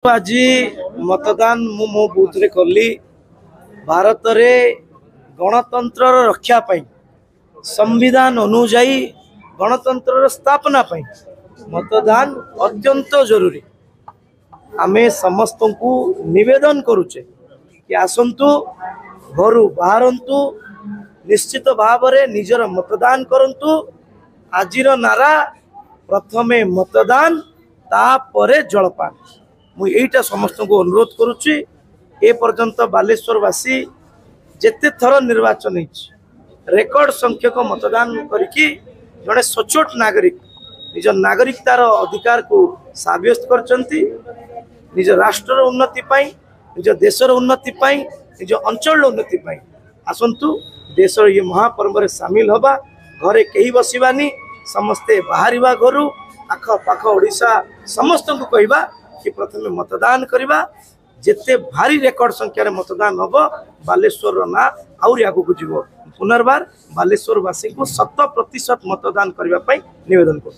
आज मतदान मो बूथ रे कली भारत रे गणतंत्र रक्षा पाई संविधान अनुजाई गणतंत्र स्थापना पाई मतदान अत्यंत जरूरी। आमे समस्त को निवेदन करुचे कि आसंतु घर बाहरंतु निश्चित भाव रे निजर मतदान करंतु। आजिर नारा प्रथमे मतदान तापरे जलपान। मुझा समस्त को अनुरोध करुच्ची ए पर्यंत बालेश्वरवासी जेते थर निर्वाचन रेकर्ड संख्यक मतदान करके जड़े सचोट नागरिक निज नागरिकतार अधिकार को साब्यस्त करचंती। निज राष्ट्र उन्नति पाई निज देशर उन्नति पाई निज अंचल उन्नति पाई आसंतु देशर ये महापर्व रे सामिल हवा। घरे कहीं बसवानी समस्ते बाहर घर आख पाख ओडिशा समस्त को कहवा कि प्रथमे मतदान करवा। जिते भारी रेकर्ड संख्यार मतदान हम बालेश्वर ना आउरी आगु को जीव। पुनर्बार बालेश्वरवासी को 100% मतदान करने निवेदन कर।